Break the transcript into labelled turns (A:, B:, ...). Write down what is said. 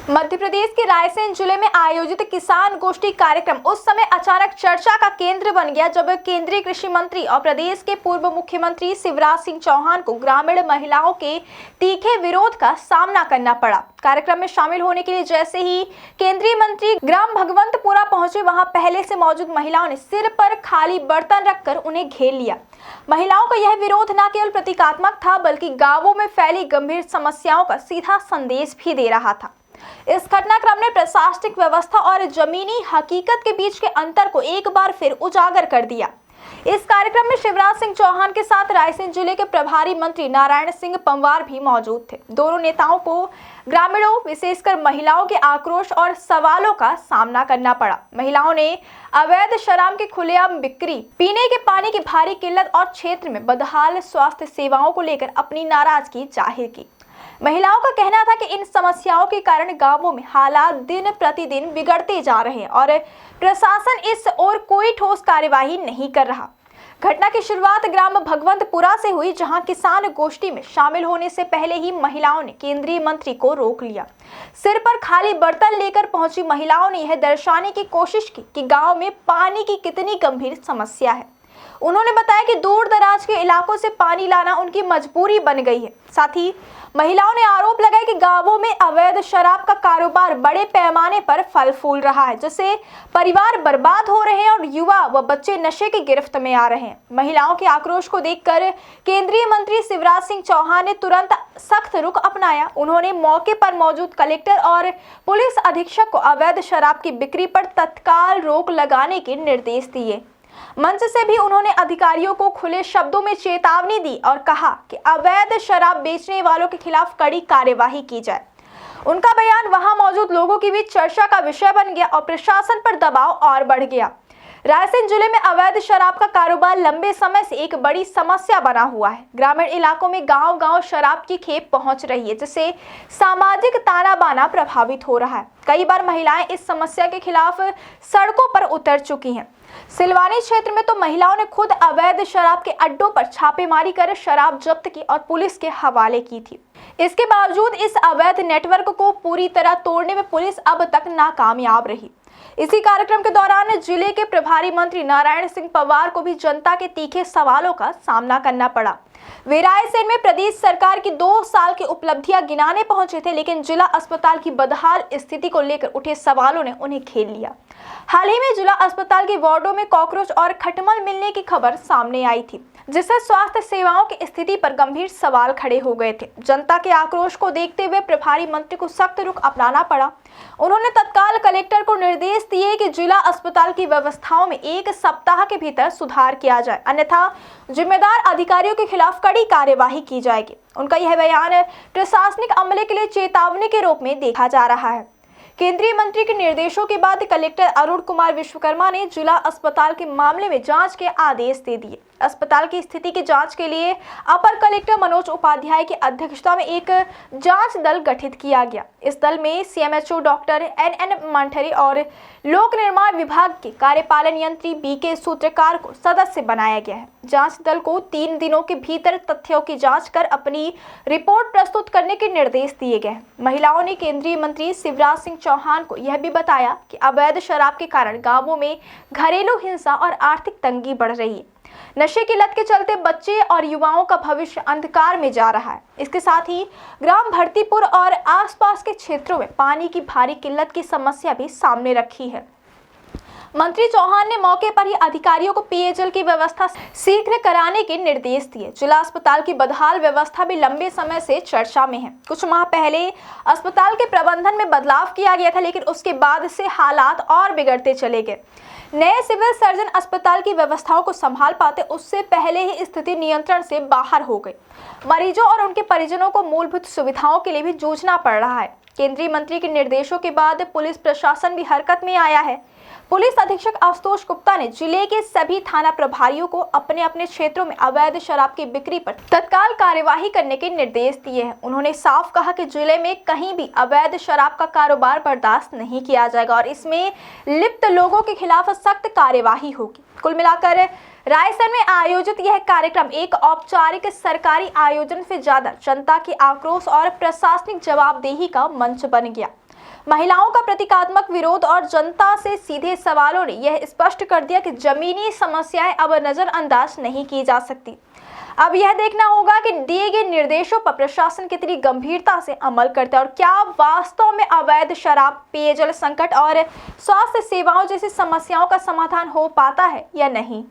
A: मध्य प्रदेश के रायसेन जिले में आयोजित किसान गोष्ठी कार्यक्रम उस समय अचानक चर्चा का केंद्र बन गया जब केंद्रीय कृषि मंत्री और प्रदेश के पूर्व मुख्यमंत्री शिवराज सिंह चौहान को ग्रामीण महिलाओं के तीखे विरोध का सामना करना पड़ा। कार्यक्रम में शामिल होने के लिए जैसे ही केंद्रीय मंत्री ग्राम भगवंतपुरा पहुंचे, वहां पहले से मौजूद महिलाओं ने सिर पर खाली बर्तन रखकर उन्हें घेर लिया। महिलाओं का यह विरोध न केवल प्रतीकात्मक था बल्कि गांवों में फैली गंभीर समस्याओं का सीधा संदेश भी दे रहा था। इस घटनाक्रम ने प्रशासनिक व्यवस्था और जमीनी हकीकत के बीच के अंतर को एक बार फिर उजागर कर दिया। इस कार्यक्रम में शिवराज सिंह चौहान के साथ रायसेन जिले के प्रभारी मंत्री नारायण सिंह पंवार भी मौजूद थे। दोनों नेताओं को ग्रामीणों, विशेषकर महिलाओं के आक्रोश और सवालों का सामना करना पड़ा। महिलाओं ने अवैध शराब की खुलेआम बिक्री, पीने के पानी की भारी किल्लत और क्षेत्र में बदहाल स्वास्थ्य सेवाओं को लेकर अपनी नाराजगी जाहिर की। महिलाओं का कहना था कि इन समस्याओं के कारण गांवों में हालात दिन प्रतिदिन बिगड़ते जा रहे हैं और प्रशासन इस ओर कोई ठोस कार्यवाही नहीं कर रहा। घटना की शुरुआत ग्राम भगवंतपुरा से हुई, जहां किसान गोष्ठी में शामिल होने से पहले ही महिलाओं ने केंद्रीय मंत्री को रोक लिया। सिर पर खाली बर्तन लेकर पहुंची महिलाओं ने यह दर्शाने की कोशिश की कि गांव में पानी की कितनी गंभीर समस्या है। उन्होंने बताया कि दूर दराज के इलाकों से पानी लाना उनकी मजबूरी बन गई है। साथ ही महिलाओं ने आरोप लगाया कि गांवों में अवैध शराब का कारोबार बड़े पैमाने पर फल फूल रहा है, जिससे परिवार बर्बाद हो रहे हैं और युवा व बच्चे नशे की गिरफ्त में आ रहे हैं। महिलाओं के आक्रोश को देखकर केंद्रीय मंत्री शिवराज सिंह चौहान ने तुरंत सख्त रुख अपनाया। उन्होंने मौके पर मौजूद कलेक्टर और पुलिस अधीक्षक को अवैध शराब की बिक्री पर तत्काल रोक लगाने के निर्देश दिए। मंच से भी उन्होंने अधिकारियों को खुले शब्दों में चेतावनी दी और कहा कि अवैध शराब बेचने वालों के खिलाफ कड़ी कार्यवाही की जाए। उनका बयान वहां मौजूद लोगों के बीच चर्चा का विषय बन गया और प्रशासन पर दबाव और बढ़ गया। रायसेन जिले में अवैध शराब का कारोबार लंबे समय से एक बड़ी समस्या बना हुआ है। ग्रामीण इलाकों में गांव-गांव शराब की खेप पहुंच रही है, जिससे सामाजिक ताना बाना प्रभावित हो रहा है। कई बार महिलाएं इस समस्या के खिलाफ सड़कों पर उतर चुकी हैं। सिलवानी क्षेत्र में तो महिलाओं ने खुद अवैध शराब के अड्डों पर छापेमारी कर शराब जब्त की और पुलिस के हवाले की थी। इसके बावजूद इस अवैध नेटवर्क को पूरी तरह तोड़ने में पुलिस अब तक नाकामयाब रही। इसी कार्यक्रम के दौरान जिले के प्रभारी मंत्री नारायण सिंह पंवार को भी जनता के तीखे सवालों का सामना करना पड़ा। वे रायसेन में प्रदेश सरकार की 2 साल की उपलब्धियां गिनाने पहुंचे थे, लेकिन जिला अस्पताल की बदहाल स्थिति को लेकर उठे सवालों ने उन्हें घेर लिया। हाल ही में जिला अस्पताल के वार्डों में कॉकरोच और खटमल मिलने की खबर सामने आई थी, जिससे स्वास्थ्य सेवाओं की स्थिति पर गंभीर सवाल खड़े हो गए थे। जनता के आक्रोश को देखते हुए प्रभारी मंत्री को सख्त रुख अपनाना पड़ा। उन्होंने तत्काल कलेक्टर को निर्देश दिए कि जिला अस्पताल की व्यवस्थाओं में 1 सप्ताह के भीतर सुधार किया जाए, अन्यथा जिम्मेदार अधिकारियों के खिलाफ कड़ी कार्यवाही की जाएगी। उनका यह बयान प्रशासनिक अमले के लिए चेतावनी के रूप में देखा जा रहा है। केंद्रीय मंत्री के निर्देशों के बाद कलेक्टर अरुण कुमार विश्वकर्मा ने जिला अस्पताल के मामले में जांच के आदेश दे दिए। अस्पताल की स्थिति की जांच के लिए अपर कलेक्टर मनोज उपाध्याय की अध्यक्षता में एक जांच दल गठित किया गया। इस दल में सीएमएचओ डॉक्टर एन मांठरे और लोक निर्माण विभाग के कार्यपालन यंत्री बीके सूत्रकार को सदस्य बनाया गया है। जांच दल को 3 दिनों के भीतर तथ्यों की जांच कर अपनी रिपोर्ट प्रस्तुत करने के निर्देश दिए गए। महिलाओं ने केंद्रीय मंत्री शिवराज सिंह चौहान को यह भी बताया कि अवैध शराब के कारण गांवों में घरेलू हिंसा और आर्थिक तंगी बढ़ रही है। नशे की लत के चलते बच्चे और युवाओं का भविष्य अंधकार में जा रहा है। इसके साथ ही ग्राम भरतीपुर और आसपास के क्षेत्रों में पानी की भारी किल्लत की समस्या भी सामने रखी है। मंत्री चौहान ने मौके पर ही अधिकारियों को पेयजल की व्यवस्था शीघ्र कराने के निर्देश दिए। जिला अस्पताल की बदहाल व्यवस्था भी लंबे समय से चर्चा में है। कुछ माह पहले अस्पताल के प्रबंधन में बदलाव किया गया था, लेकिन उसके बाद से हालात और बिगड़ते चले गए। नए सिविल सर्जन अस्पताल की व्यवस्थाओं को संभाल पाते उससे पहले ही स्थिति नियंत्रण से बाहर हो गई। मरीजों और उनके परिजनों को मूलभूत सुविधाओं के लिए भी जूझना पड़ रहा है। केंद्रीय मंत्री के निर्देशों के बाद पुलिस प्रशासन भी हरकत में आया है। पुलिस अधीक्षक आशुतोष गुप्ता ने जिले के सभी थाना प्रभारियों को अपने अपने क्षेत्रों में अवैध शराब की बिक्री पर तत्काल कार्यवाही करने के निर्देश दिए हैं। उन्होंने साफ कहा कि जिले में कहीं भी अवैध शराब का कारोबार बर्दाश्त नहीं किया जाएगा और इसमें लिप्त लोगों के खिलाफ सख्त कार्यवाही होगी। कुल मिलाकर रायसेन में आयोजित यह कार्यक्रम एक औपचारिक सरकारी आयोजन से ज्यादा जनता के आक्रोश और प्रशासनिक जवाबदेही का मंच बन गया। महिलाओं का प्रतीकात्मक विरोध और जनता से सीधे सवालों ने यह स्पष्ट कर दिया कि जमीनी समस्याएं अब नजरअंदाज नहीं की जा सकती। अब यह देखना होगा कि दिए गए निर्देशों पर प्रशासन कितनी गंभीरता से अमल करता है और क्या वास्तव में अवैध शराब, पेयजल संकट और स्वास्थ्य सेवाओं जैसी समस्याओं का समाधान हो पाता है या नहीं।